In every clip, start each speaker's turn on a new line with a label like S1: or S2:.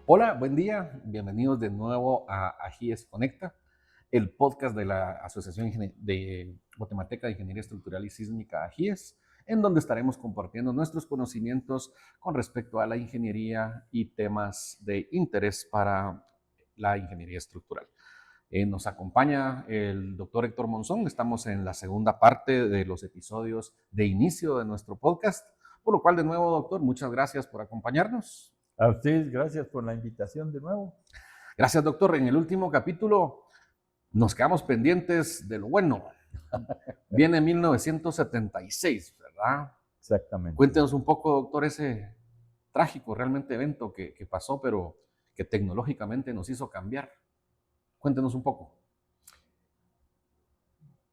S1: Hola, buen día. Bienvenidos de nuevo a AGIES Conecta, el podcast de la Asociación de Guatemalteca de Ingeniería Estructural y Sísmica AGIES, en donde estaremos compartiendo nuestros conocimientos con respecto a la ingeniería y temas de interés para la ingeniería estructural. Nos acompaña el doctor Héctor Monzón. Estamos en la segunda parte de los episodios de inicio de nuestro podcast, por lo cual de nuevo, doctor, muchas gracias por acompañarnos.
S2: A ustedes, gracias por la invitación de nuevo.
S1: Gracias, doctor. En el último capítulo nos quedamos pendientes de lo bueno. Viene 1976, ¿verdad?
S2: Exactamente.
S1: Cuéntenos un poco, doctor, ese trágico realmente evento que pasó, pero que tecnológicamente nos hizo cambiar. Cuéntenos un poco.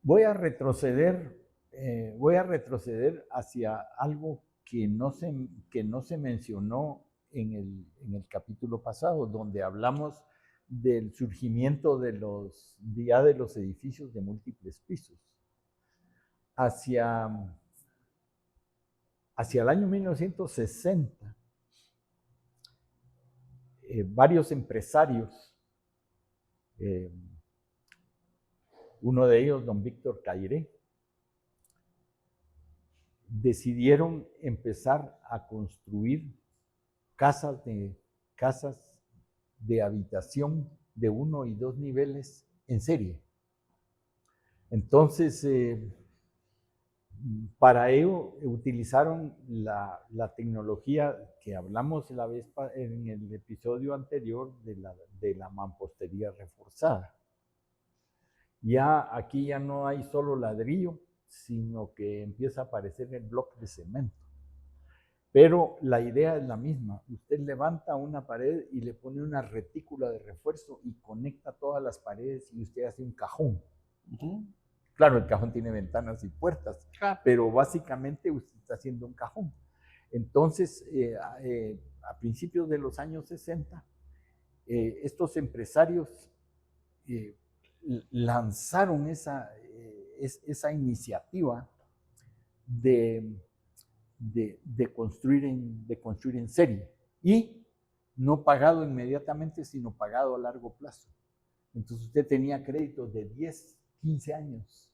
S2: Voy a retroceder hacia algo que no se mencionó en el capítulo pasado, donde hablamos del surgimiento de los edificios de múltiples pisos. Hacia el año 1960, varios empresarios, uno de ellos, don Víctor Cairé, decidieron empezar a construir casas de habitación de 1 y 2 niveles en serie. Entonces, para ello utilizaron la tecnología que hablamos en el episodio anterior de la mampostería reforzada. Aquí ya no hay solo ladrillo, sino que empieza a aparecer el bloque de cemento. Pero la idea es la misma. Usted levanta una pared y le pone una retícula de refuerzo y conecta todas las paredes y usted hace un cajón. Claro, el cajón tiene ventanas y puertas, pero básicamente usted está haciendo un cajón. Entonces, a principios de los años 60, estos empresarios lanzaron esa iniciativa de construir en serie y no pagado inmediatamente, sino pagado a largo plazo. Entonces usted tenía créditos de 10, 15 años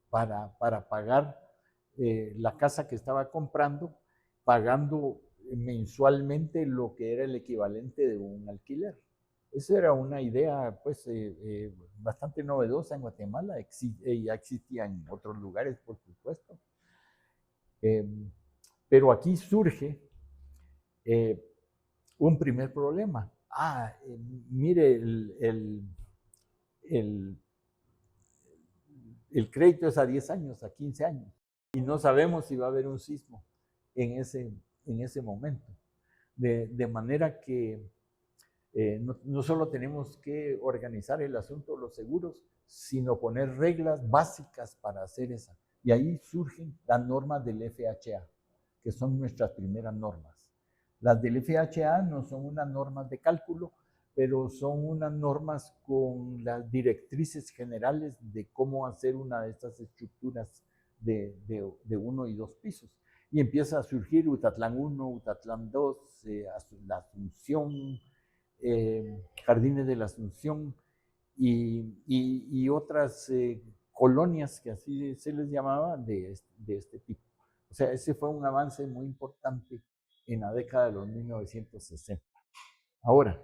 S2: para pagar la casa que estaba comprando, pagando mensualmente lo que era el equivalente de un alquiler. Esa era una idea pues bastante novedosa en Guatemala, ya existía en otros lugares, por supuesto. Pero aquí surge un primer problema. Mire, el crédito es a 10 años, a 15 años, y no sabemos si va a haber un sismo en ese momento. De manera que no solo tenemos que organizar el asunto de los seguros, sino poner reglas básicas para hacer eso. Y ahí surgen las normas del FHA, que son nuestras primeras normas. Las del FHA no son unas normas de cálculo, pero son unas normas con las directrices generales de cómo hacer una de estas estructuras de 1 y 2 pisos. Y empieza a surgir Utatlán 1, Utatlán 2, la Asunción, Jardines de la Asunción y otras colonias que así se les llamaba de este tipo. O sea, ese fue un avance muy importante en la década de los 1960. Ahora,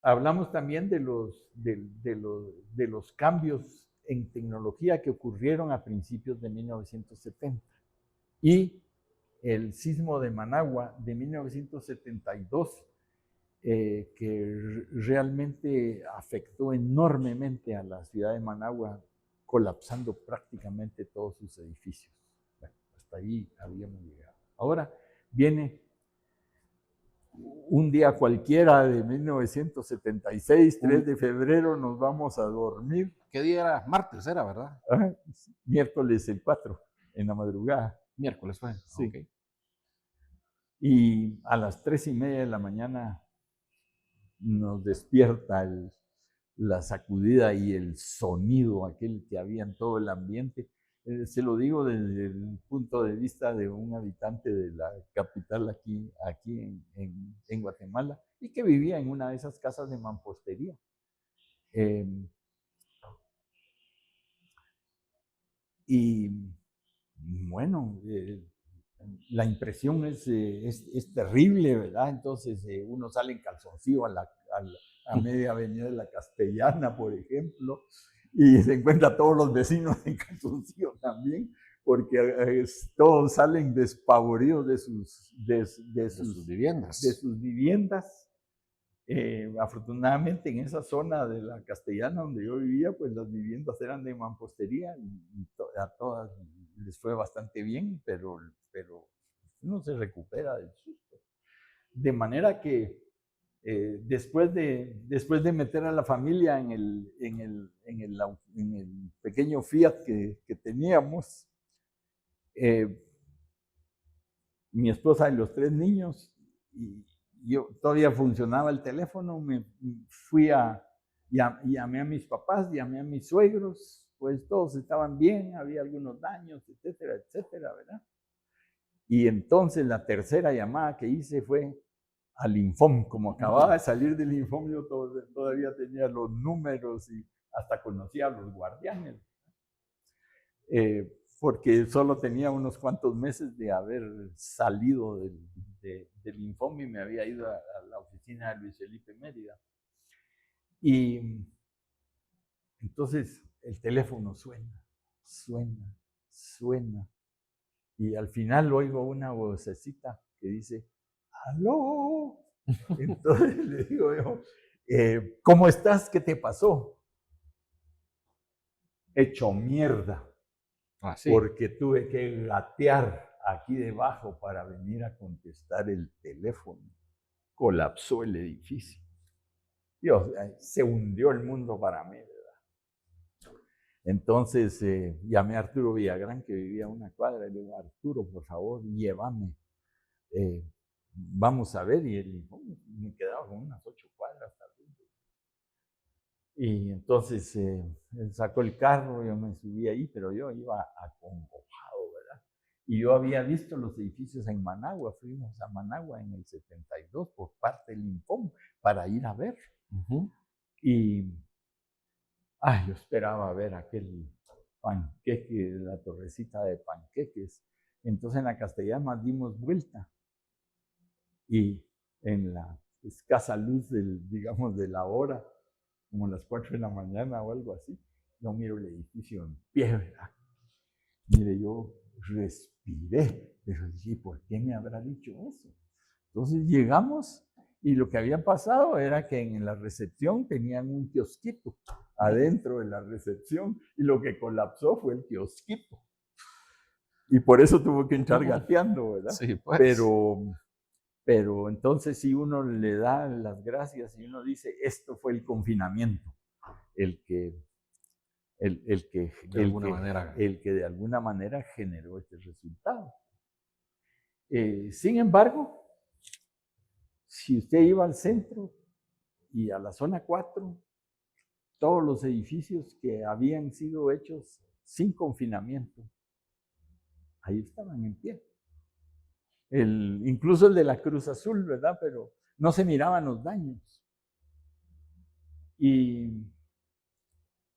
S2: hablamos también de los cambios en tecnología que ocurrieron a principios de 1970 y el sismo de Managua de 1972, que realmente afectó enormemente a la ciudad de Managua, colapsando prácticamente todos sus edificios. Bueno, hasta ahí habíamos llegado. Ahora viene un día cualquiera de 1976, 3 de febrero, nos vamos a dormir.
S1: ¿Qué día era? Martes era, ¿verdad?
S2: Miércoles el 4, en la madrugada.
S1: Miércoles fue.
S2: Sí.
S1: Okay.
S2: Y a las 3:30 de la mañana nos despierta la sacudida y el sonido aquel que había en todo el ambiente. Se lo digo desde el punto de vista de un habitante de la capital aquí en Guatemala y que vivía en una de esas casas de mampostería. Y bueno, la impresión es terrible, ¿verdad? Entonces uno sale en calzoncillo a media avenida de la Castellana, por ejemplo, y se encuentra a todos los vecinos en calzoncillo también, porque todos salen despavoridos de sus
S1: viviendas.
S2: De sus viviendas. Afortunadamente en esa zona de la Castellana donde yo vivía, pues las viviendas eran de mampostería y a todas les fue bastante bien, pero no se recupera del susto. De manera que después de meter a la familia en el pequeño Fiat que teníamos, mi esposa y los 3 niños, y yo todavía funcionaba el teléfono, me fui llamé a mis papás, llamé a mis suegros, pues todos estaban bien, había algunos daños, etcétera, etcétera, ¿verdad? Y entonces la tercera llamada que hice fue al Infom. Como acababa de salir del Infom, yo todavía tenía los números y hasta conocía a los guardianes. Porque solo tenía unos cuantos meses de haber salido del Infom y me había ido a la oficina de Luis Felipe Mérida. Y entonces el teléfono suena. Y al final oigo una vocecita que dice, ¡aló! Entonces le digo yo, ¿cómo estás? ¿Qué te pasó? Hecho mierda.
S1: Ah, sí.
S2: Porque tuve que gatear aquí debajo para venir a contestar el teléfono. Colapsó el edificio. Dios, se hundió el mundo para mí, ¿verdad? Entonces llamé a Arturo Villagrán, que vivía a una cuadra, y le digo, Arturo, por favor, llévame. Vamos a ver, y él me quedaba con unas 8 cuadras tal vez. Y entonces él sacó el carro, yo me subí ahí, pero yo iba acongojado, ¿verdad? Y yo había visto los edificios en Managua, fuimos a Managua en el 72 por parte del Infom para ir a ver. Y yo esperaba ver aquel panqueque, la torrecita de panqueques. Entonces en la Castellana dimos vuelta y en la escasa luz digamos, de la hora, como las 4 de la mañana o algo así, yo miro el edificio en pie, ¿verdad? Mire, yo respiré, pero dije, ¿por qué me habrá dicho eso? Entonces llegamos y lo que había pasado era que en la recepción tenían un kiosquito adentro de la recepción y lo que colapsó fue el kiosquito. Y por eso tuvo que entrar gateando, ¿verdad?
S1: Sí, pues.
S2: Pero entonces si uno le da las gracias y uno dice, esto fue el confinamiento, el que de alguna manera generó este resultado. Sin embargo, si usted iba al centro y a la zona 4, todos los edificios que habían sido hechos sin confinamiento, ahí estaban en pie. Incluso el de la Cruz Azul, ¿verdad? Pero no se miraban los daños. Y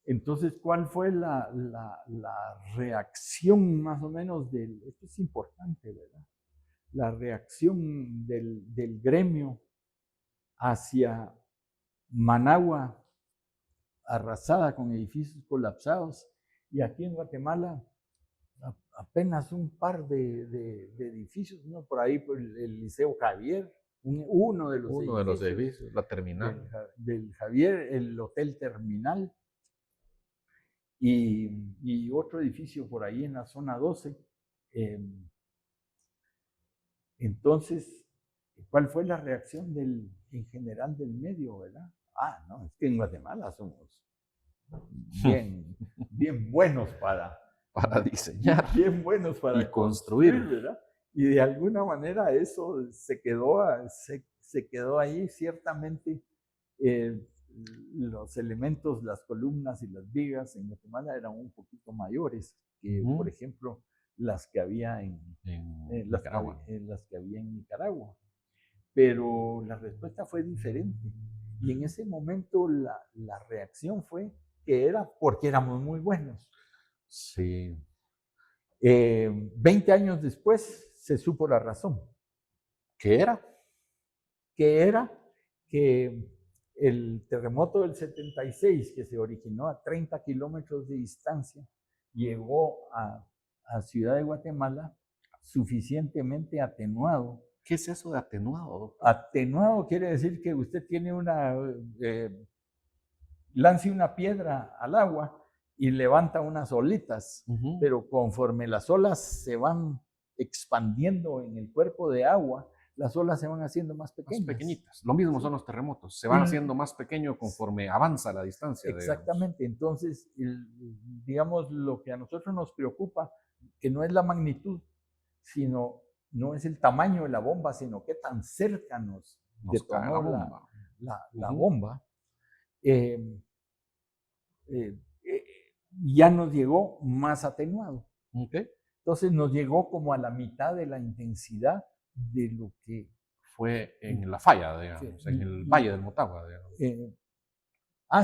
S2: entonces, ¿cuál fue la reacción más o menos esto es importante, ¿verdad? La reacción del gremio hacia Managua arrasada con edificios colapsados y aquí en Guatemala apenas un par de edificios, ¿no? Por ahí por el Liceo Javier, uno de los
S1: edificios, la terminal.
S2: Del Javier, el Hotel Terminal, y otro edificio por ahí en la zona 12. Entonces, ¿cuál fue la reacción en general del medio, verdad? No, es que en Guatemala somos bien buenos para
S1: diseñar,
S2: bien buenos para
S1: y construir,
S2: ¿verdad? Y de alguna manera eso se quedó ahí. Ciertamente los elementos, las columnas y las vigas en Guatemala eran un poquito mayores que,
S1: Ujú.
S2: por ejemplo, las que había
S1: En
S2: las que
S1: Nicaragua.
S2: las que había en Nicaragua. Pero la respuesta fue diferente. Y en ese momento la reacción fue que era porque éramos muy buenos.
S1: Sí.
S2: 20 años después se supo la razón,
S1: ¿Qué era?
S2: que era que el terremoto del 76, que se originó a 30 kilómetros de distancia, llegó a Ciudad de Guatemala suficientemente atenuado.
S1: ¿Qué es eso de atenuado, doctor?
S2: Atenuado quiere decir que usted tiene lance una piedra al agua y levanta unas olitas,
S1: Ujú.
S2: pero conforme las olas se van expandiendo en el cuerpo de agua, las olas se van haciendo más
S1: Más
S2: pequeñas.
S1: pequeñitas. Lo mismo son
S2: ¿Sí?
S1: los terremotos. Se van
S2: Y
S1: haciendo más pequeños conforme avanza la distancia, digamos.
S2: exactamente, entonces, digamos, lo que a nosotros nos preocupa, que no es la magnitud, sino no es el tamaño de la bomba, sino qué tan cerca nos
S1: Nos cae la
S2: detonó
S1: bomba.
S2: la
S1: Ujú.
S2: bomba. Eh, eh, eh, ya nos llegó más atenuado.
S1: Ok.
S2: Entonces nos llegó como a la mitad de la intensidad de lo que...
S1: Fue en la falla, digamos, en el
S2: y,
S1: Valle del Motagua, digamos.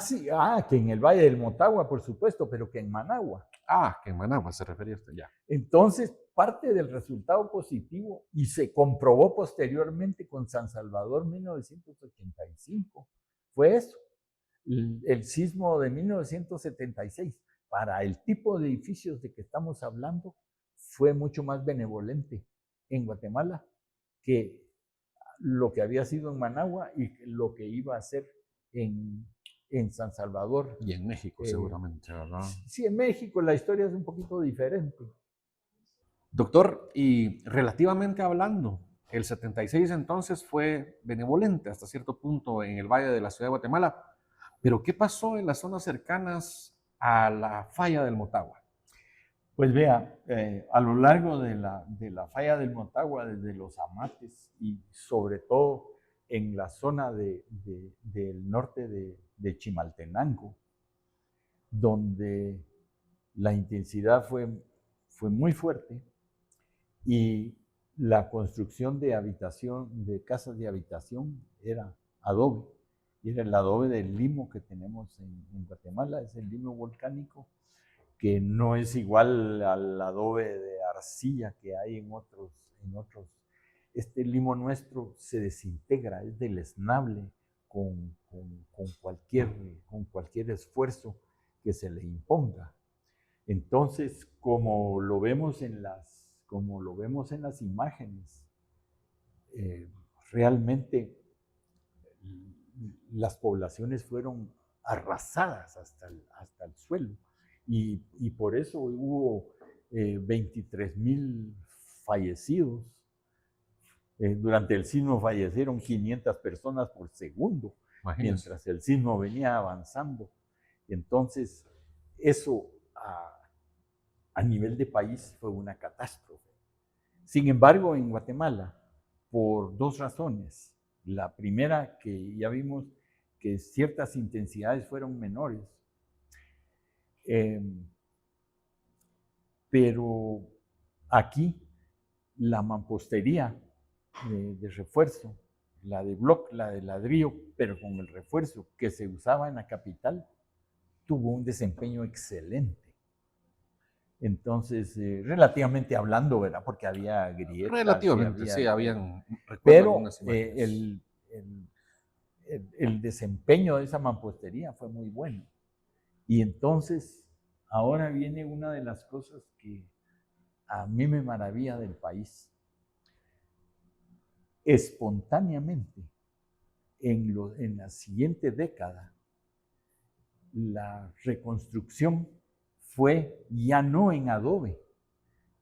S2: sí, que en el Valle del Motagua, por supuesto, pero que en Managua.
S1: Ah, que en Managua se refería usted ya.
S2: Entonces, parte del resultado positivo, y se comprobó posteriormente con San Salvador 1985, fue eso. El sismo de 1976, para el tipo de edificios de que estamos hablando, fue mucho más benevolente en Guatemala que lo que había sido en Managua y lo que iba a ser en, en San Salvador.
S1: Y en México, seguramente, ¿verdad?
S2: Sí, en México la historia es un poquito diferente.
S1: Doctor, y relativamente hablando, el 76 entonces fue benevolente hasta cierto punto en el valle de la ciudad de Guatemala, pero ¿qué pasó en las zonas cercanas a la falla del Motagua?
S2: Pues vea, a lo largo de la falla del Motagua, desde los Amates y sobre todo en la zona del norte de Chimaltenango, donde la intensidad fue muy fuerte y la construcción de habitación, de casas de habitación, era adobe. Y era el adobe del limo que tenemos en Guatemala, es el limo volcánico, que no es igual al adobe de arcilla que hay en otros. Este limo nuestro se desintegra, es deleznable con cualquier esfuerzo que se le imponga. Entonces, como lo vemos en las imágenes, realmente las poblaciones fueron arrasadas hasta el suelo. Y por eso hubo 23,000 fallecidos. Durante el sismo fallecieron 500 personas por segundo,
S1: Imagínense.
S2: mientras el sismo venía avanzando. Entonces, eso a nivel de país fue una catástrofe. Sin embargo, en Guatemala, por dos razones. La primera, que ya vimos que ciertas intensidades fueron menores, pero aquí la mampostería de refuerzo, la de bloc, la de ladrillo, pero con el refuerzo que se usaba en la capital, tuvo un desempeño excelente. Entonces, relativamente hablando, ¿verdad? Porque había grietas y
S1: Relativamente,
S2: había...
S1: sí, recuerdo
S2: pero
S1: algunas imágenes.
S2: el desempeño de esa mampostería fue muy bueno. Y entonces, ahora viene una de las cosas que a mí me maravilla del país. Espontáneamente, en la siguiente década, la reconstrucción fue ya no en adobe.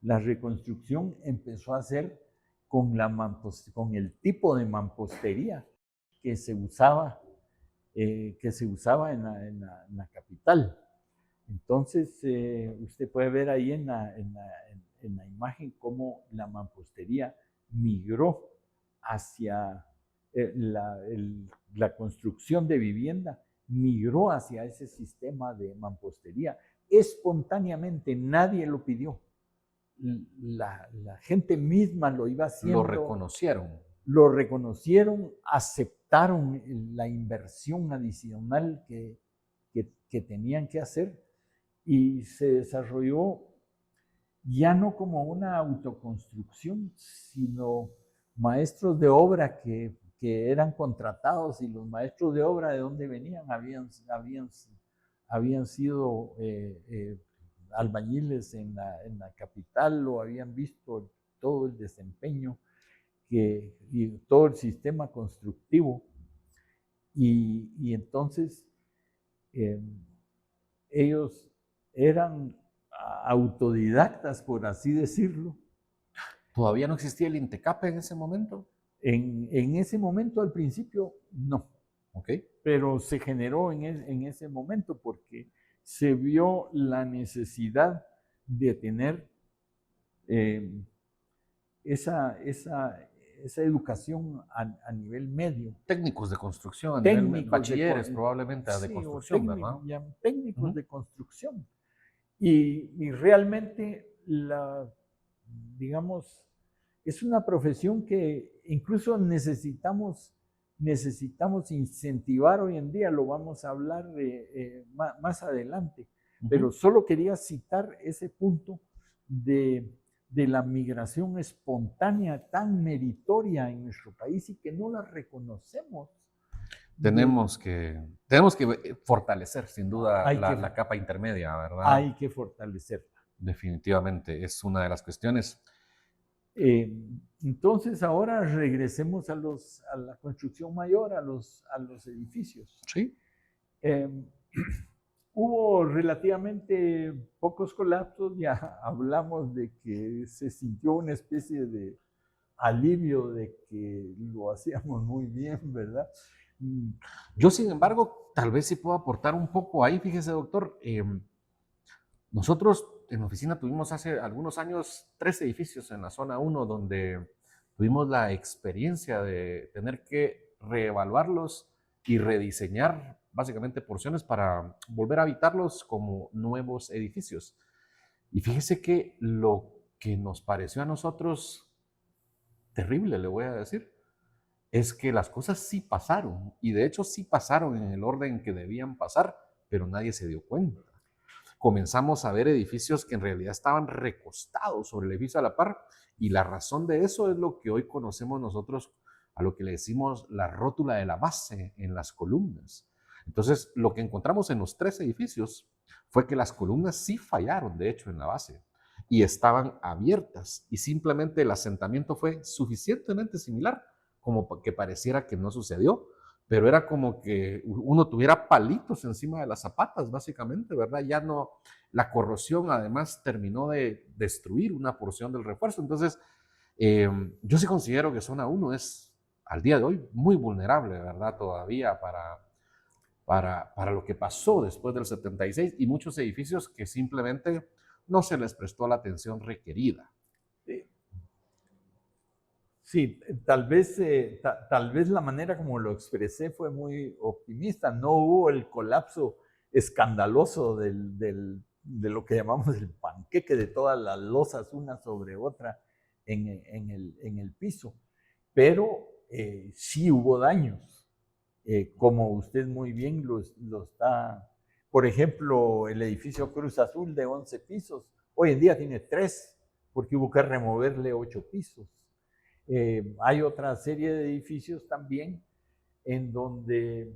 S2: La reconstrucción empezó a ser con el tipo de mampostería que se usaba, en la capital. Entonces, usted puede ver ahí en la imagen cómo la mampostería migró hacia la construcción de vivienda, migró hacia ese sistema de mampostería espontáneamente, nadie lo pidió. La gente misma lo iba haciendo.
S1: Lo reconocieron.
S2: Lo reconocieron, aceptaron la inversión adicional que tenían que hacer y se desarrolló ya no como una autoconstrucción, sino maestros de obra que eran contratados, y los maestros de obra, ¿de dónde venían? Habían sido albañiles en la capital, o habían visto todo el desempeño y todo el sistema constructivo. Y entonces ellos eran autodidactas, por así decirlo.
S1: ¿Todavía no existía el INTECAP en ese momento?
S2: En ese momento, al principio, no.
S1: Okay.
S2: Pero se generó en ese momento porque se vio la necesidad de tener esa educación a nivel medio.
S1: Técnicos de construcción, a nivel bachilleres probablemente
S2: sí,
S1: de construcción, ¿verdad?
S2: Técnicos de construcción. Y realmente, digamos, es una profesión que incluso necesitamos incentivar hoy en día, lo vamos a hablar más adelante. Pero solo quería citar ese punto de la migración espontánea tan meritoria en nuestro país y que no la reconocemos.
S1: Tenemos que fortalecer, sin duda, la capa intermedia, ¿verdad?
S2: Hay que fortalecerla.
S1: Definitivamente, es una de las cuestiones.
S2: Entonces, ahora regresemos a la construcción mayor, a los edificios.
S1: Sí.
S2: Hubo relativamente pocos colapsos, ya hablamos de que se sintió una especie de alivio de que lo hacíamos muy bien, ¿verdad?
S1: Yo, sin embargo, tal vez sí puedo aportar un poco ahí. Fíjese, doctor, nosotros en la oficina tuvimos hace algunos años 3 edificios en la zona 1 donde tuvimos la experiencia de tener que reevaluarlos y rediseñar básicamente porciones para volver a habitarlos como nuevos edificios. Y fíjese que lo que nos pareció a nosotros terrible, le voy a decir, es que las cosas sí pasaron, y de hecho sí pasaron en el orden que debían pasar, pero nadie se dio cuenta. Comenzamos a ver edificios que en realidad estaban recostados sobre el edificio a la par, y la razón de eso es lo que hoy conocemos nosotros, a lo que le decimos la rótula de la base en las columnas. Entonces, lo que encontramos en los 3 edificios fue que las columnas sí fallaron, de hecho, en la base, y estaban abiertas, y simplemente el asentamiento fue suficientemente similar como que pareciera que no sucedió, pero era como que uno tuviera palitos encima de las zapatas, básicamente, ¿verdad? Ya no, la corrosión además terminó de destruir una porción del refuerzo. Entonces, yo sí considero que zona 1 es, al día de hoy, muy vulnerable, ¿verdad? Todavía para lo que pasó después del 76, y muchos edificios que simplemente no se les prestó la atención requerida.
S2: Sí, tal vez la manera como lo expresé fue muy optimista. No hubo el colapso escandaloso de lo que llamamos el panqueque, de todas las losas una sobre otra en el piso. Pero sí hubo daños, como usted muy bien lo está. Por ejemplo, el edificio Cruz Azul de 11 pisos, hoy en día tiene 3, porque hubo que removerle 8 pisos. Hay otra serie de edificios también en donde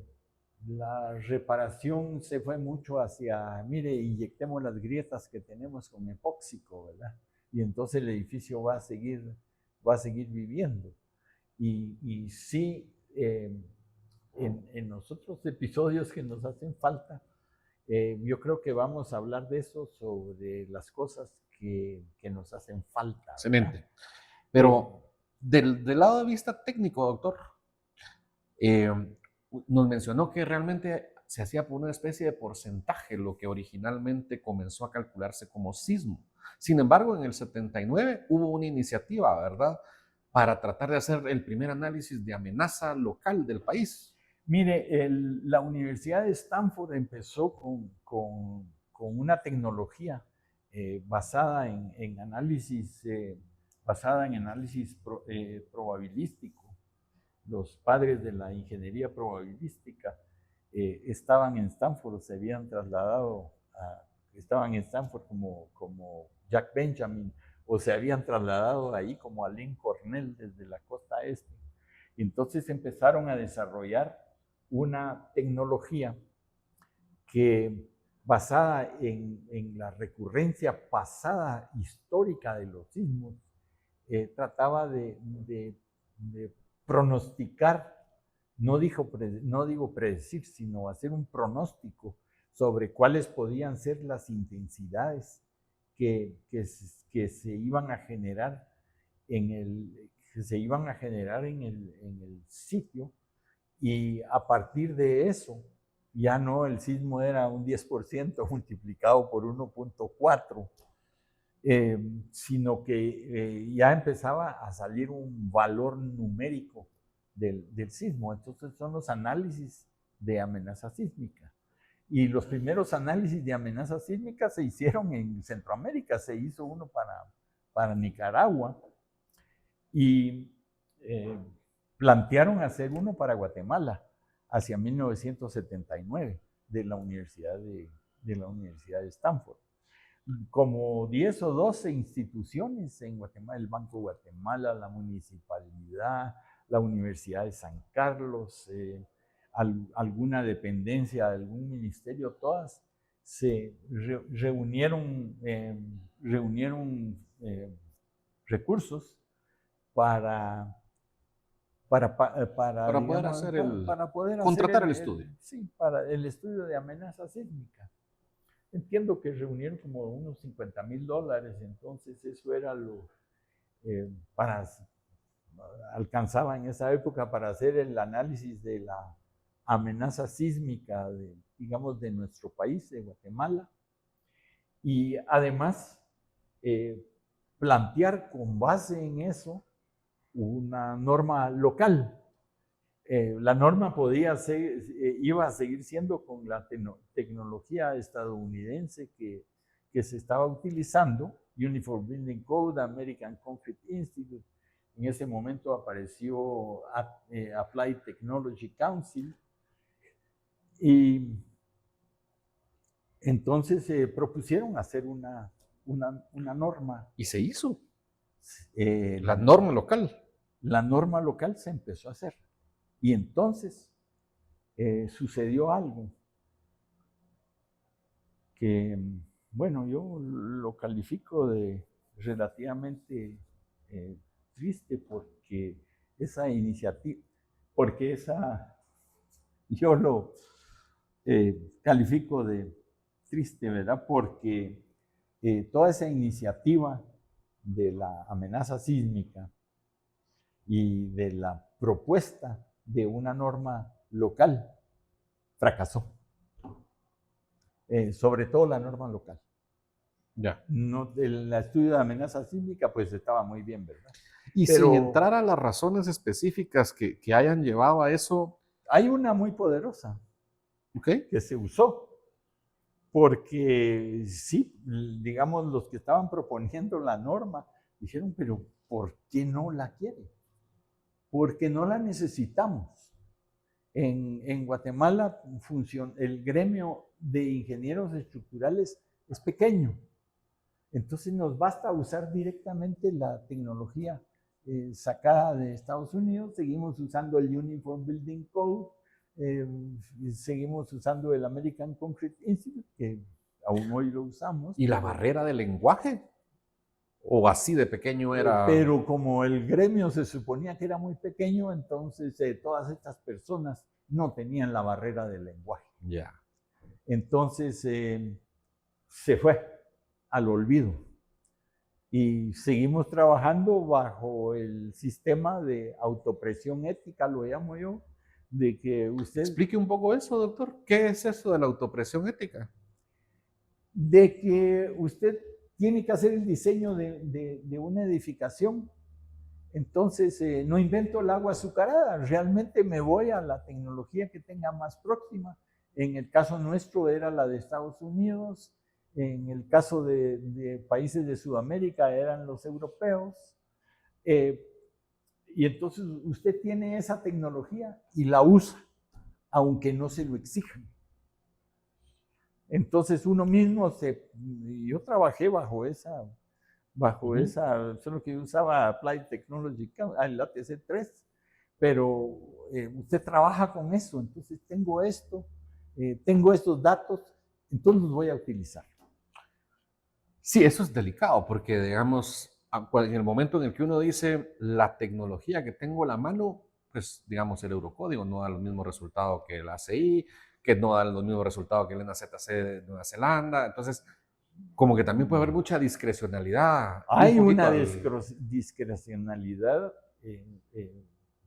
S2: la reparación se fue mucho hacia, mire, inyectemos las grietas que tenemos con epóxico, ¿verdad? Y entonces el edificio va a seguir viviendo. Y sí, en los otros episodios que nos hacen falta, yo creo que vamos a hablar de eso, sobre las cosas que nos hacen falta.
S1: Excelente. Pero del lado de vista técnico, doctor, nos mencionó que realmente se hacía por una especie de porcentaje lo que originalmente comenzó a calcularse como sismo. Sin embargo, en el 79 hubo una iniciativa, ¿verdad?, para tratar de hacer el primer análisis de amenaza local del país.
S2: Mire, la Universidad de Stanford empezó con una tecnología basada en análisis, probabilístico. Los padres de la ingeniería probabilística estaban en Stanford, se habían trasladado estaban en Stanford como Jack Benjamin, o se habían trasladado ahí como Alain Cornell desde la costa este. Y entonces empezaron a desarrollar una tecnología que, basada en la recurrencia pasada histórica de los sismos, trataba de pronosticar, no digo predecir, sino hacer un pronóstico sobre cuáles podían ser las intensidades que se iban a generar en el sitio, y a partir de eso, ya no el sismo era un 10% multiplicado por 1.4, sino que ya empezaba a salir un valor numérico del sismo. Entonces son los análisis de amenaza sísmica. Y los primeros análisis de amenaza sísmica se hicieron en Centroamérica. Se hizo uno para Nicaragua y plantearon hacer uno para Guatemala hacia 1979 de la Universidad de Stanford. Como 10 o 12 instituciones en Guatemala, el Banco de Guatemala, la Municipalidad, la Universidad de San Carlos, alguna dependencia de algún ministerio, todas se reunieron recursos para
S1: poder contratar el estudio.
S2: Sí, para el estudio de amenaza sísmica. Entiendo que reunieron como unos $50,000, entonces eso era alcanzaba en esa época para hacer el análisis de la amenaza sísmica de nuestro país, de Guatemala, y además plantear con base en eso una norma local. La norma iba a seguir siendo con la tecnología estadounidense que se estaba utilizando, Uniform Building Code, American Concrete Institute. En ese momento apareció Applied Technology Council, y entonces se propusieron hacer una norma.
S1: Y se hizo. La norma local.
S2: La norma local se empezó a hacer. Y entonces sucedió algo que, bueno, yo lo califico de relativamente triste, porque yo lo califico de triste, ¿verdad? Porque toda esa iniciativa de la amenaza sísmica y de la propuesta de una norma local fracasó. Sobre todo la norma local.
S1: Ya.
S2: No, el estudio de amenaza sísmica pues estaba muy bien, ¿verdad?
S1: Y sin entrar a las razones específicas que hayan llevado a eso.
S2: Hay una muy poderosa,
S1: ¿okay?,
S2: que se usó, porque sí, digamos, los que estaban proponiendo la norma dijeron, pero ¿por qué no la quiere? Porque no la necesitamos. En Guatemala el gremio de ingenieros estructurales es pequeño. Entonces nos basta usar directamente la tecnología sacada de Estados Unidos. Seguimos usando el Uniform Building Code, seguimos usando el American Concrete Institute, que aún hoy lo usamos.
S1: ¿Y la barrera del lenguaje? ¿O así de pequeño era?
S2: Pero como el gremio se suponía que era muy pequeño, entonces todas estas personas no tenían la barrera del lenguaje.
S1: Ya.
S2: Entonces se fue al olvido. Y seguimos trabajando bajo el sistema de autopresión ética, lo llamo yo, de que usted...
S1: Explique un poco eso, doctor. ¿Qué es eso de la autopresión ética?
S2: De que usted tiene que hacer el diseño de una edificación. Entonces, no invento el agua azucarada, realmente me voy a la tecnología que tenga más próxima. En el caso nuestro era la de Estados Unidos, En el caso de países de Sudamérica eran los europeos. Y entonces usted tiene esa tecnología y la usa, aunque no se lo exijan. Entonces uno mismo yo trabajé bajo esa, solo que yo usaba Applied Technology, el ATC3, pero usted trabaja con eso, entonces tengo esto, tengo estos datos, entonces los voy a utilizar.
S1: Sí, eso es delicado porque, digamos, en el momento en el que uno dice la tecnología que tengo a la mano, pues, digamos, el eurocódigo no da los mismos resultados que el ACI, que no da los mismos resultados que el NZC de Nueva Zelanda. Entonces, como que también puede haber mucha discrecionalidad.
S2: Hay una discrecionalidad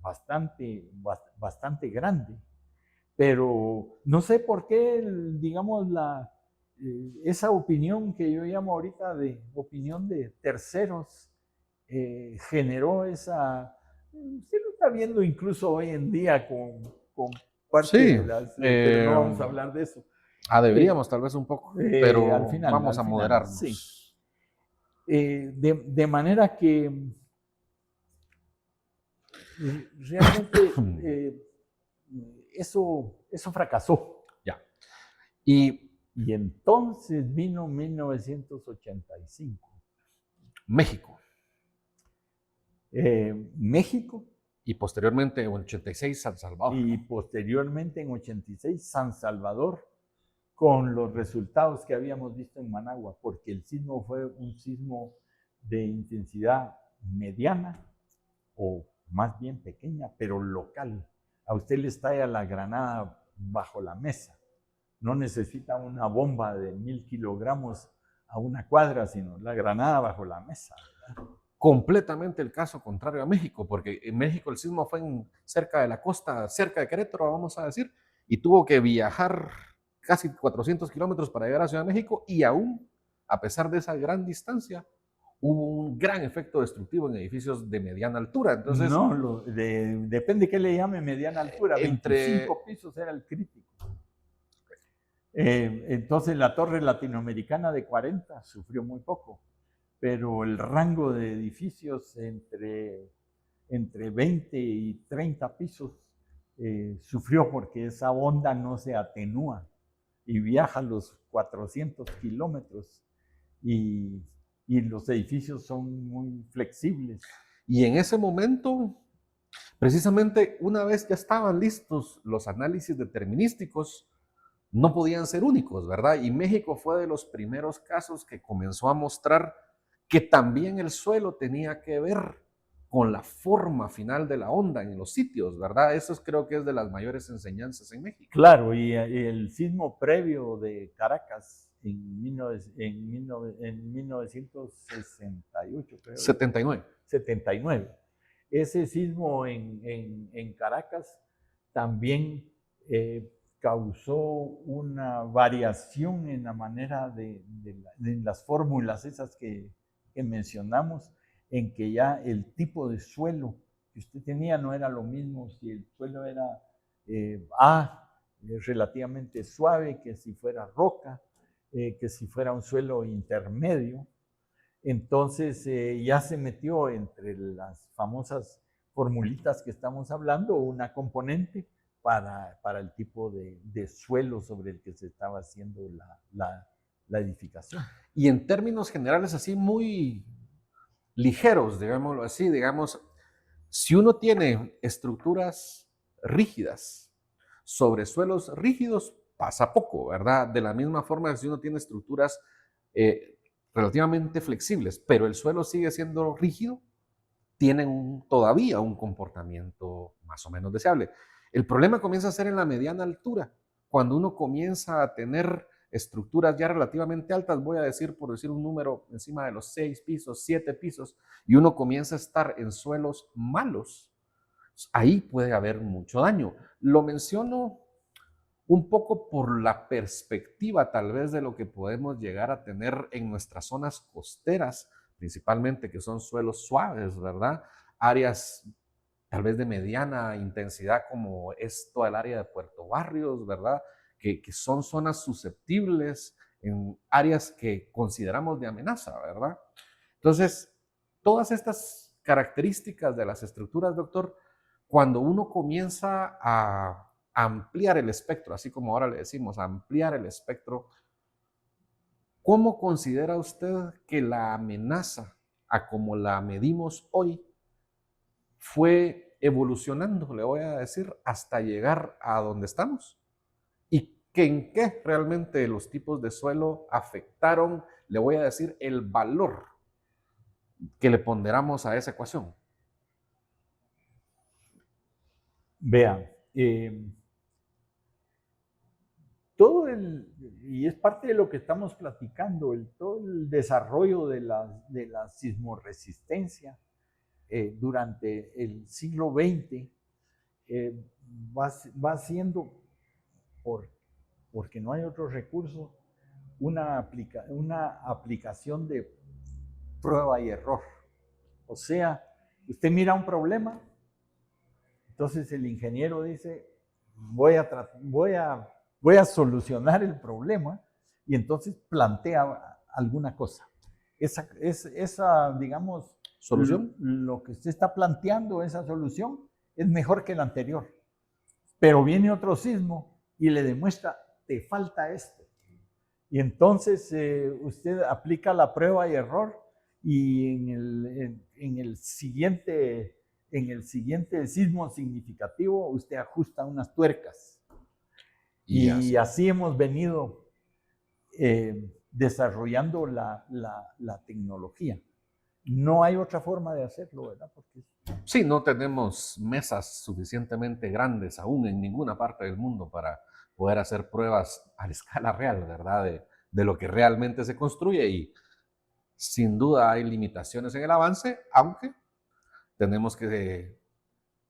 S2: bastante grande, pero no sé por qué, digamos, esa opinión que yo llamo ahorita de opinión de terceros generó esa... Usted lo está viendo incluso hoy en día con parte de las... pero no vamos a hablar de eso.
S1: Deberíamos tal vez un poco, pero
S2: al final,
S1: vamos a moderarnos.
S2: Sí. De manera que realmente eso fracasó.
S1: Ya.
S2: Y entonces vino 1985.
S1: México.
S2: México.
S1: Y posteriormente en 86 San Salvador.
S2: Y posteriormente en 86 San Salvador, con los resultados que habíamos visto en Managua, porque el sismo fue un sismo de intensidad mediana o más bien pequeña, pero local. A usted le estalla la granada bajo la mesa. No necesita una bomba de 1000 kilogramos a una cuadra, sino la granada bajo la mesa, ¿verdad?
S1: Completamente el caso contrario a México, porque en México el sismo fue cerca de la costa, cerca de Querétaro, vamos a decir, y tuvo que viajar casi 400 kilómetros para llegar a Ciudad de México, y aún, a pesar de esa gran distancia, hubo un gran efecto destructivo en edificios de mediana altura. Entonces,
S2: no, depende qué le llame mediana altura. 25 pisos era el crítico. Entonces la torre latinoamericana de 40 sufrió muy poco, pero el rango de edificios entre 20 y 30 pisos sufrió porque esa onda no se atenúa y viaja los 400 kilómetros y los edificios son muy flexibles.
S1: Y en ese momento, precisamente una vez ya estaban listos los análisis determinísticos, no podían ser únicos, ¿verdad? Y México fue de los primeros casos que comenzó a mostrar que también el suelo tenía que ver con la forma final de la onda en los sitios, ¿verdad? Eso creo que es de las mayores enseñanzas en México.
S2: Claro, y el sismo previo de Caracas en 1968, creo.
S1: 79.
S2: 79. Ese sismo en Caracas también causó una variación en la manera de las fórmulas esas que mencionamos, en que ya el tipo de suelo que usted tenía no era lo mismo si el suelo era relativamente suave, que si fuera roca, que si fuera un suelo intermedio. Entonces ya se metió entre las famosas formulitas que estamos hablando una componente para el tipo de suelo sobre el que se estaba haciendo la edificación.
S1: Y en términos generales así muy ligeros, digámoslo así, digamos, si uno tiene estructuras rígidas sobre suelos rígidos, pasa poco, ¿verdad? De la misma forma que si uno tiene estructuras relativamente flexibles, pero el suelo sigue siendo rígido, tienen todavía un comportamiento más o menos deseable. El problema comienza a ser en la mediana altura, cuando uno comienza a tener estructuras ya relativamente altas, voy a decir, por decir un número, encima de los 6 pisos, 7 pisos, y uno comienza a estar en suelos malos, ahí puede haber mucho daño. Lo menciono un poco por la perspectiva tal vez de lo que podemos llegar a tener en nuestras zonas costeras, principalmente que son suelos suaves, ¿verdad? Áreas tal vez de mediana intensidad como es toda el área de Puerto Barrios, ¿verdad? Que son zonas susceptibles en áreas que consideramos de amenaza, ¿verdad? Entonces, todas estas características de las estructuras, doctor, cuando uno comienza a ampliar el espectro, así como ahora le decimos, ampliar el espectro, ¿cómo considera usted que la amenaza, a como la medimos hoy, fue evolucionando, le voy a decir, hasta llegar a donde estamos? ¿Y que en qué realmente los tipos de suelo afectaron, le voy a decir, el valor que le ponderamos a esa ecuación?
S2: Vea, y es parte de lo que estamos platicando, todo el desarrollo de la sismoresistencia durante el siglo XX va siendo, porque no hay otro recurso, una aplicación de prueba y error. O sea, usted mira un problema, entonces el ingeniero dice, voy a solucionar el problema, y entonces plantea alguna cosa. Esa digamos,
S1: ¿Solución?
S2: lo que usted está planteando, esa solución, es mejor que la anterior. Pero viene otro sismo y le demuestra, te falta esto. Y entonces usted aplica la prueba y error, y en el siguiente sismo significativo usted ajusta unas tuercas. Y así hemos venido desarrollando la tecnología. No hay otra forma de hacerlo, ¿verdad? Porque
S1: sí, no tenemos mesas suficientemente grandes aún en ninguna parte del mundo para poder hacer pruebas a la escala real, ¿verdad? De lo que realmente se construye, y sin duda hay limitaciones en el avance, aunque tenemos que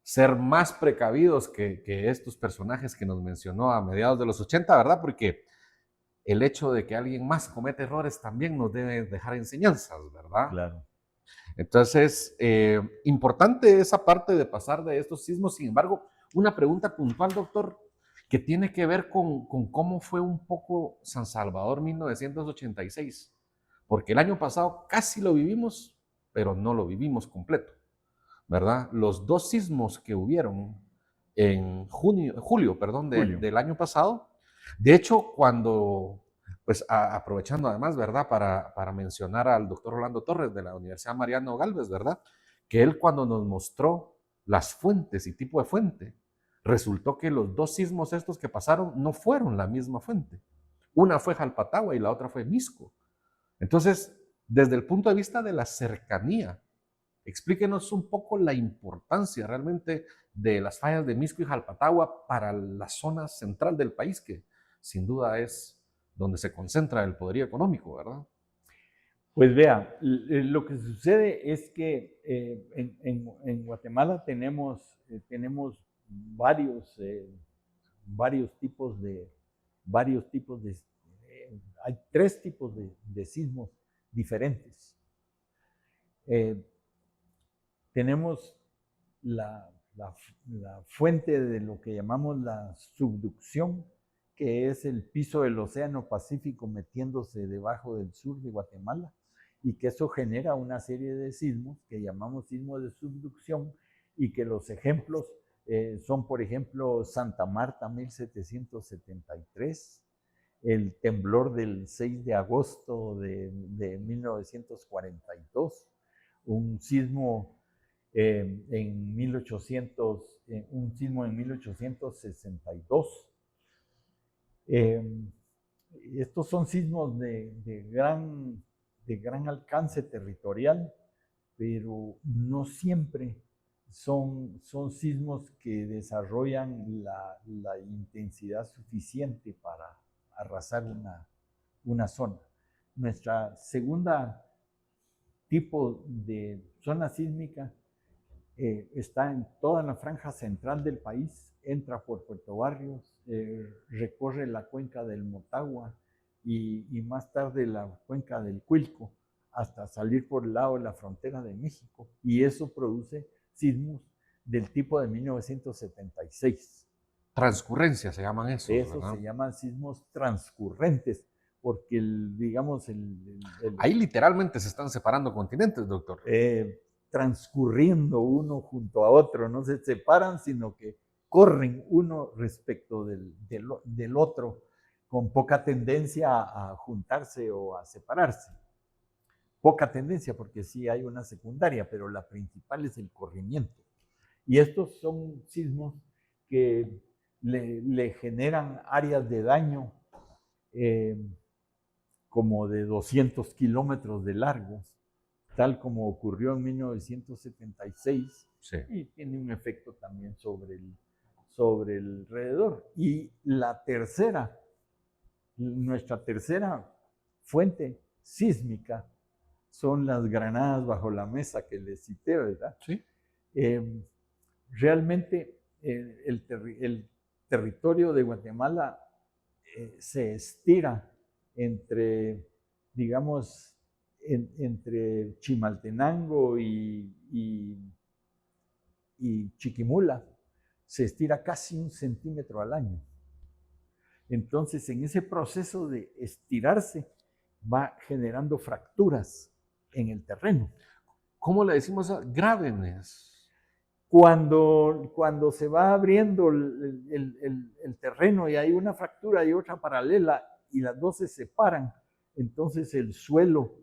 S1: ser más precavidos que estos personajes que nos mencionó a mediados de los 80, ¿verdad? Porque el hecho de que alguien más comete errores también nos debe dejar enseñanzas, ¿verdad?
S2: claro.
S1: Entonces, importante esa parte de pasar de estos sismos. Sin embargo, una pregunta puntual, doctor, que tiene que ver con cómo fue un poco San Salvador 1986, porque el año pasado casi lo vivimos, pero no lo vivimos completo, ¿verdad? Los dos sismos que hubieron en julio, perdón,
S2: Julio.
S1: del año pasado, de hecho, cuando, pues aprovechando además, ¿verdad? Para mencionar al doctor Rolando Torres de la Universidad Mariano Galvez, ¿verdad? Que él cuando nos mostró las fuentes y tipo de fuente, resultó que los dos sismos estos que pasaron no fueron la misma fuente. Una fue Jalpatagua y la otra fue Misco. Entonces, desde el punto de vista de la cercanía, explíquenos un poco la importancia realmente de las fallas de Misco y Jalpatagua para la zona central del país, que sin duda es donde se concentra el poderío económico, ¿verdad?
S2: Pues vea, lo que sucede es que en Guatemala tenemos varios tipos hay tres tipos de sismos diferentes. Tenemos la fuente de lo que llamamos la subducción, que es el piso del Océano Pacífico metiéndose debajo del sur de Guatemala, y que eso genera una serie de sismos que llamamos sismos de subducción, y que los ejemplos son, por ejemplo, Santa Marta 1773, el temblor del 6 de agosto de 1942, un sismo en 1800, un sismo en 1862. Estos son sismos de gran alcance territorial, pero no siempre son sismos que desarrollan la intensidad suficiente para arrasar una zona. Nuestra segunda tipo de zona sísmica está en toda la franja central del país, entra por Puerto Barrios, recorre la cuenca del Motagua y más tarde la cuenca del Cuilco, hasta salir por el lado de la frontera de México, y eso produce sismos del tipo de 1976.
S1: Transcurrencia se llaman esos,
S2: Eso
S1: ¿verdad?
S2: se llaman sismos transcurrentes, porque
S1: Ahí literalmente se están separando continentes, doctor.
S2: Transcurriendo uno junto a otro, no se separan, sino que corren uno respecto del otro, con poca tendencia a juntarse o a separarse. Poca tendencia, porque sí hay una secundaria, pero la principal es el corrimiento. Y estos son sismos que le generan áreas de daño como de 200 kilómetros de largo, tal como ocurrió en 1976,
S1: Sí.
S2: y tiene un efecto también sobre el alrededor. Y nuestra tercera fuente sísmica son las granadas bajo la mesa que les cité, ¿verdad?
S1: Sí.
S2: Realmente el territorio de Guatemala se estira entre, digamos, entre Chimaltenango y Chiquimula, se estira casi 1 centímetro al año. Entonces, en ese proceso de estirarse, va generando fracturas en el terreno.
S1: ¿Cómo le decimos grábenes?
S2: Cuando se va abriendo el terreno y hay una fractura y otra paralela y las dos se separan, entonces el suelo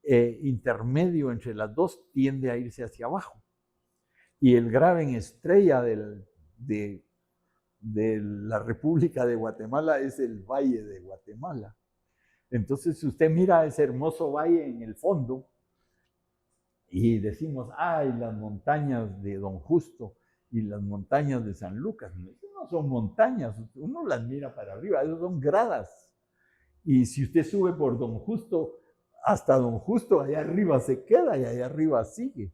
S2: intermedio entre las dos tiende a irse hacia abajo. Y el graben estrella de la República de Guatemala es el Valle de Guatemala. Entonces, si usted mira ese hermoso valle en el fondo y decimos, ay, las montañas de Don Justo y las montañas de San Lucas, no son montañas, uno las mira para arriba, esas son gradas. Y si usted sube por Don Justo, hasta Don Justo, allá arriba se queda y allá arriba sigue,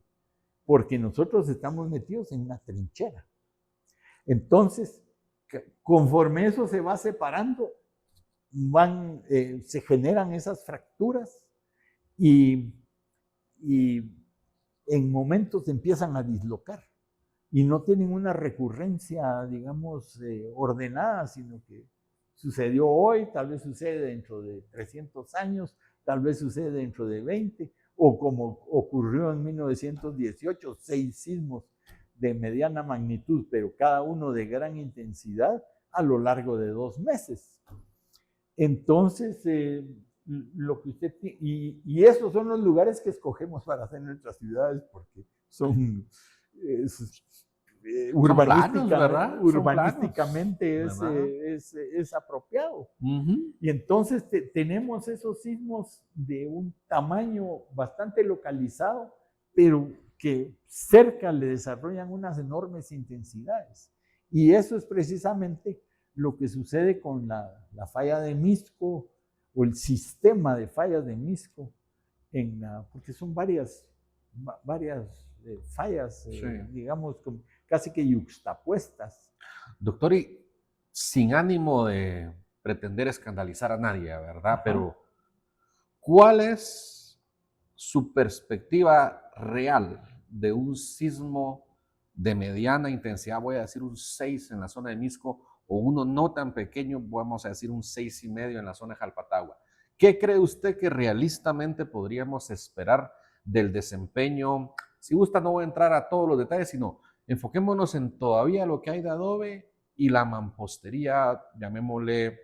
S2: porque nosotros estamos metidos en una trinchera. Entonces, conforme eso se va separando, se generan esas fracturas y en momentos empiezan a dislocar y no tienen una recurrencia, digamos, ordenada, sino que sucedió hoy, tal vez sucede dentro de 300 años, tal vez sucede dentro de 20, o como ocurrió en 1918, 6 sismos de mediana magnitud, pero cada uno de gran intensidad a lo largo de 2 meses. Entonces, lo que usted y esos son los lugares que escogemos para hacer nuestras ciudades, porque son urbanísticamente es apropiado. Y entonces tenemos esos sismos de un tamaño bastante localizado, pero que cerca le desarrollan unas enormes intensidades. Y eso es precisamente lo que sucede con la falla de Mixco o el sistema de fallas de Mixco, porque son varias fallas, sí, digamos, casi que yuxtapuestas.
S1: Doctor, y sin ánimo de pretender escandalizar a nadie, ¿verdad? Ajá. Pero, ¿cuál es su perspectiva real de un sismo de mediana intensidad? Voy a decir un 6 en la zona de Mixco, o uno no tan pequeño, vamos a decir un 6,5 en la zona de Jalpatagua. ¿Qué cree usted que realistamente podríamos esperar del desempeño? Si gusta, no voy a entrar a todos los detalles, sino enfoquémonos en todavía lo que hay de adobe y la mampostería, llamémosle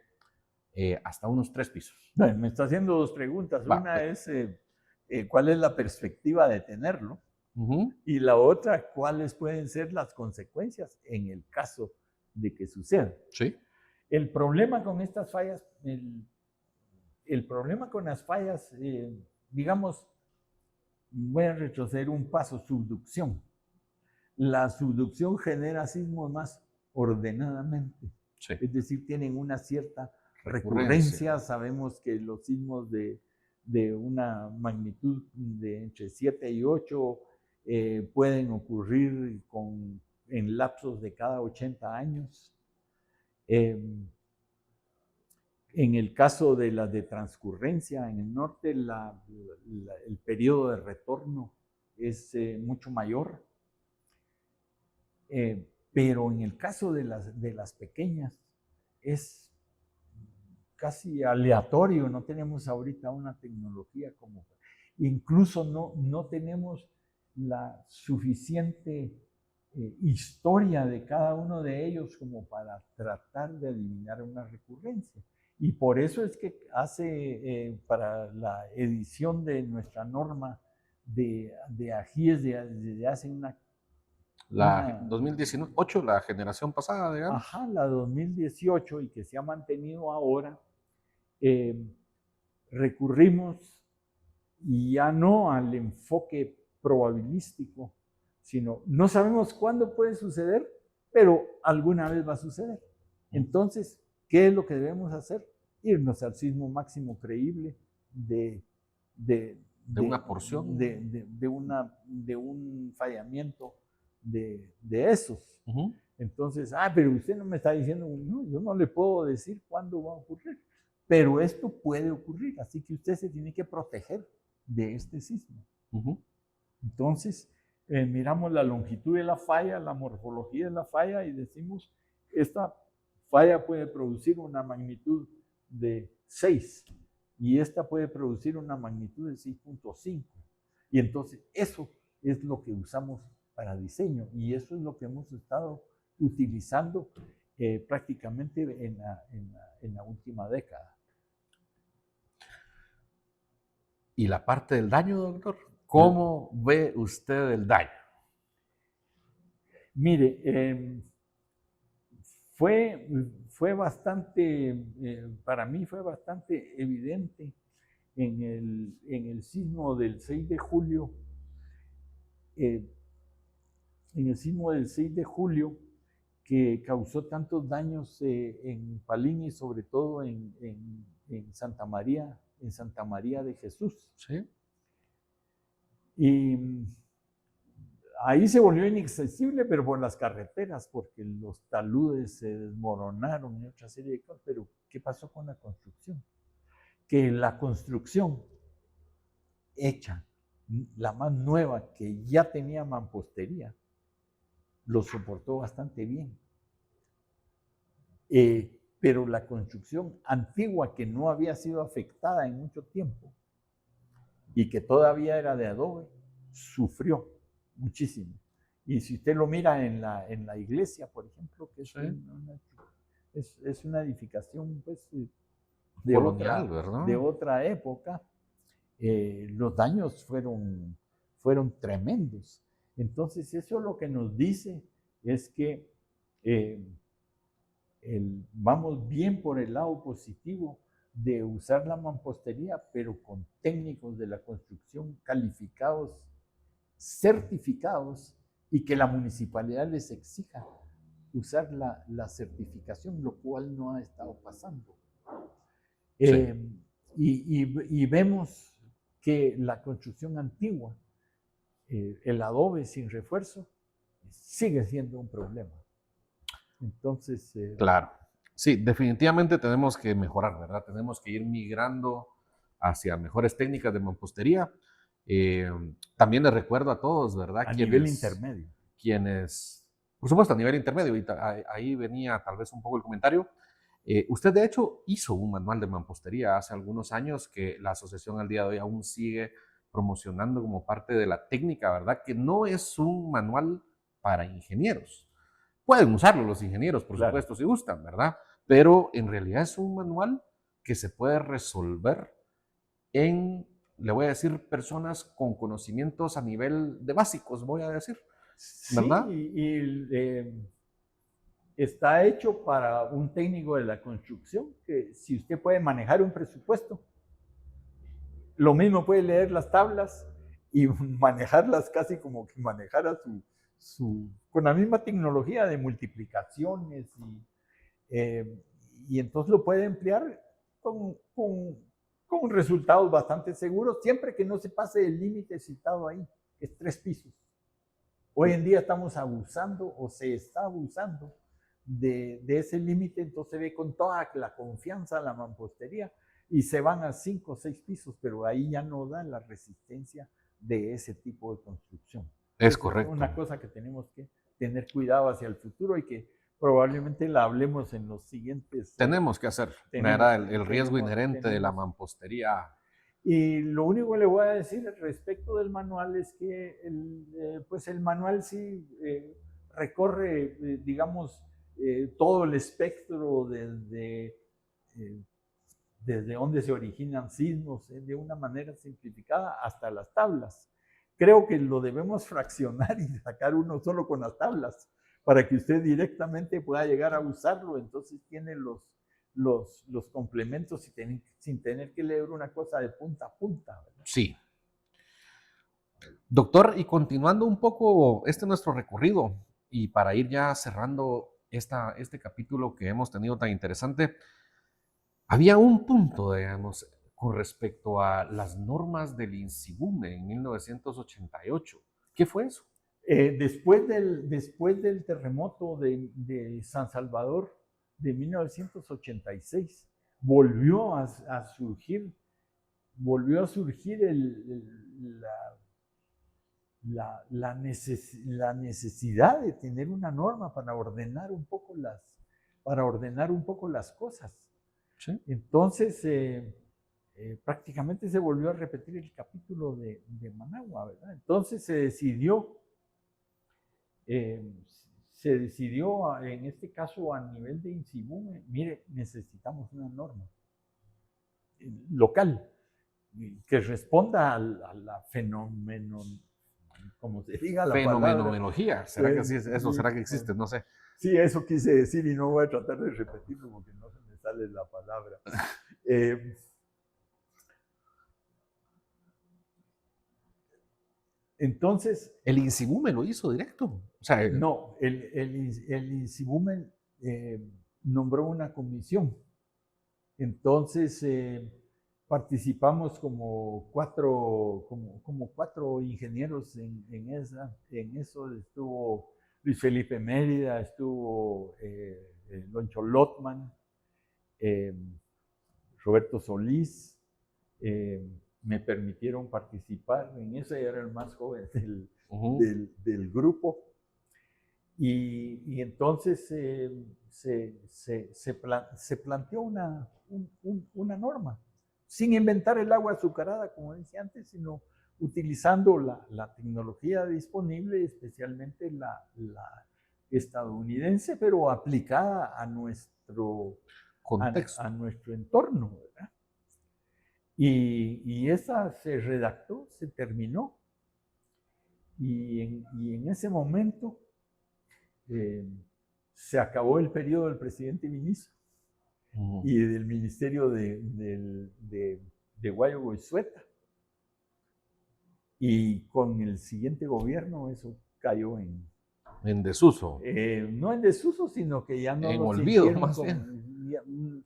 S1: hasta unos 3 pisos.
S2: Bueno, me está haciendo 2 preguntas. Una es, ¿cuál es la perspectiva de tenerlo? Y la otra, ¿cuáles pueden ser las consecuencias en el caso de que suceda?
S1: Sí.
S2: El problema con estas fallas, el problema con las fallas, digamos, voy a retroceder un paso, subducción. La subducción genera sismos más ordenadamente. Sí. Es decir, tienen una cierta recurrencia. Sabemos que los sismos de una magnitud de entre 7 y 8 pueden ocurrir en lapsos de cada 80 años. En el caso de las de transcurrencia en el norte, el periodo de retorno es mucho mayor. Pero en el caso de las pequeñas, es casi aleatorio, no tenemos ahorita una tecnología como, incluso no tenemos la suficiente historia de cada uno de ellos como para tratar de eliminar una recurrencia. Y por eso es que para la edición de nuestra norma de ajíes desde hace
S1: La 2018, la generación pasada, digamos.
S2: Ajá, la 2018 y que se ha mantenido ahora, recurrimos ya no al enfoque probabilístico, sino no sabemos cuándo puede suceder, pero alguna vez va a suceder. Entonces, ¿qué es lo que debemos hacer? Irnos al sismo máximo creíble de
S1: una porción.
S2: De un fallamiento de esos. Entonces, pero usted no me está diciendo, no, yo no le puedo decir cuándo va a ocurrir, pero esto puede ocurrir, así que usted se tiene que proteger de este sismo. Entonces, miramos la longitud de la falla, la morfología de la falla y decimos, esta falla puede producir una magnitud de 6 y esta puede producir una magnitud de 6.5. Y entonces eso es lo que usamos para diseño y eso es lo que hemos estado utilizando prácticamente en la última década.
S1: ¿Y la parte del daño, doctor? ¿Cómo ve usted el daño?
S2: Mire, fue bastante, para mí fue bastante evidente en el sismo del 6 de julio, en el sismo del 6 de julio que causó tantos daños en Palín y sobre todo en Santa María de Jesús.
S1: Sí.
S2: Y ahí se volvió inaccesible, pero por las carreteras, porque los taludes se desmoronaron y otra serie de cosas. Pero, ¿qué pasó con la construcción? Que la construcción hecha, la más nueva, que ya tenía mampostería, lo soportó bastante bien. Pero la construcción antigua, que no había sido afectada en mucho tiempo y que todavía era de adobe, sufrió muchísimo. Y si usted lo mira en la iglesia, por ejemplo, que es una edificación pues,
S1: colonial, ¿verdad?
S2: De otra época, los daños fueron tremendos. Entonces, eso lo que nos dice es que vamos bien por el lado positivo de usar la mampostería, pero con técnicos de la construcción calificados, certificados, y que la municipalidad les exija usar la certificación, lo cual no ha estado pasando. Sí. Y vemos que la construcción antigua, el adobe sin refuerzo, sigue siendo un problema. Entonces...
S1: Claro. Sí, definitivamente tenemos que mejorar, ¿verdad? Tenemos que ir migrando hacia mejores técnicas de mampostería. También les recuerdo a todos, ¿verdad?
S2: A nivel intermedio.
S1: Por supuesto, a nivel intermedio, y ahí venía tal vez un poco el comentario. Usted, de hecho, hizo un manual de mampostería hace algunos años que la asociación al día de hoy aún sigue promocionando como parte de la técnica, ¿verdad? Que no es un manual para ingenieros. Pueden usarlo los ingenieros, por supuesto, si gustan, ¿verdad? Pero en realidad es un manual que se puede resolver le voy a decir, personas con conocimientos a nivel de básicos, voy a decir, ¿verdad?
S2: Sí, está hecho para un técnico de la construcción, que si usted puede manejar un presupuesto, lo mismo puede leer las tablas y manejarlas casi como que manejara con la misma tecnología de multiplicaciones y entonces lo puede emplear con resultados bastante seguros, siempre que no se pase el límite citado ahí, que es 3 pisos. Hoy en día estamos abusando o se está abusando de ese límite, entonces se ve con toda la confianza la mampostería y se van a 5 o 6 pisos, pero ahí ya no da la resistencia de ese tipo de construcción.
S1: Es correcto.
S2: Es una cosa que tenemos que tener cuidado hacia el futuro y que probablemente la hablemos en los siguientes.
S1: Tenemos que hacer, ¿verdad? El riesgo inherente de la mampostería.
S2: Y lo único que le voy a decir respecto del manual es que pues el manual sí recorre, digamos, todo el espectro desde donde se originan sismos de una manera simplificada hasta las tablas. Creo que lo debemos fraccionar y sacar uno solo con las tablas para que usted directamente pueda llegar a usarlo. Entonces tiene los complementos sin tener que leer una cosa de punta a punta, ¿verdad?
S1: Sí. Doctor, y continuando un poco nuestro recorrido, y para ir ya cerrando este capítulo que hemos tenido tan interesante, había un punto, digamos, con respecto a las normas del INSIBUME en 1988. ¿Qué fue eso?
S2: Después del terremoto de San Salvador de 1986, volvió a surgir la necesidad de tener una norma para ordenar un poco las cosas.
S1: ¿Sí?
S2: Entonces, prácticamente se volvió a repetir el capítulo de Managua, ¿verdad? Entonces se decidió, en este caso a nivel de INSIBUME, mire, necesitamos una norma local que responda a la como se diga la
S1: fenomenología. ¿Será que sí, eso será que existe? No sé.
S2: Sí, eso quise decir y no voy a tratar de repetirlo porque no se me sale la palabra. Entonces...
S1: ¿El INSIBUME lo hizo directo? O sea,
S2: no, el INSIBUME nombró una comisión. Entonces participamos como cuatro ingenieros en eso. Estuvo Luis Felipe Mérida, estuvo Loncho Lotman, Roberto Solís, me permitieron participar en eso. Yo era el más joven del grupo. Y entonces se planteó una norma, sin inventar el agua azucarada, como decía antes, sino utilizando la tecnología disponible, especialmente la estadounidense, pero aplicada a nuestro
S1: contexto,
S2: a nuestro entorno, ¿verdad? Y esa se redactó, se terminó, y en ese momento se acabó el periodo del presidente Vinicio y del ministerio de Guayo Goizueta. Y con el siguiente gobierno eso cayó
S1: en desuso.
S2: No en desuso, sino que ya no
S1: en olvido, más
S2: bien.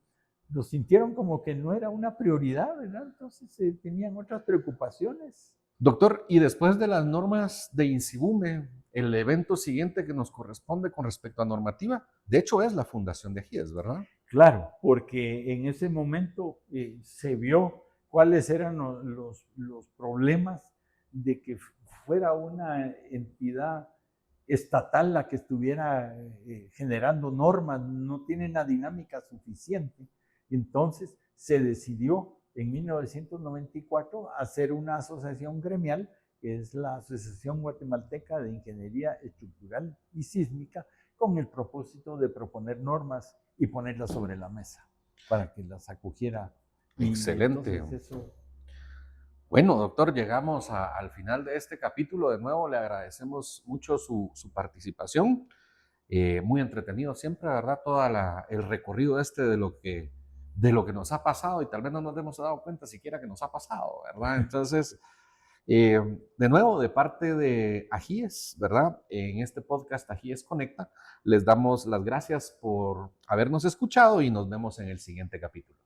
S2: Lo sintieron como que no era una prioridad, ¿verdad? Entonces tenían otras preocupaciones.
S1: Doctor, y después de las normas de INSIBUME, el evento siguiente que nos corresponde con respecto a normativa, de hecho es la fundación de AGIES, ¿verdad?
S2: Claro, porque en ese momento se vio cuáles eran los problemas de que fuera una entidad estatal la que estuviera generando normas, no tiene una dinámica suficiente. Entonces se decidió en 1994 hacer una asociación gremial, que es la Asociación Guatemalteca de Ingeniería Estructural y Sísmica, con el propósito de proponer normas y ponerlas sobre la mesa para que las acogiera.
S1: Excelente. Bueno, doctor, llegamos al final de este capítulo. De nuevo, le agradecemos mucho su participación. Muy entretenido siempre, ¿verdad? Todo el recorrido de lo que nos ha pasado, y tal vez no nos hemos dado cuenta siquiera que nos ha pasado, ¿verdad? Entonces, de nuevo, de parte de AGIES, ¿verdad? En este podcast AGIES Conecta, les damos las gracias por habernos escuchado y nos vemos en el siguiente capítulo.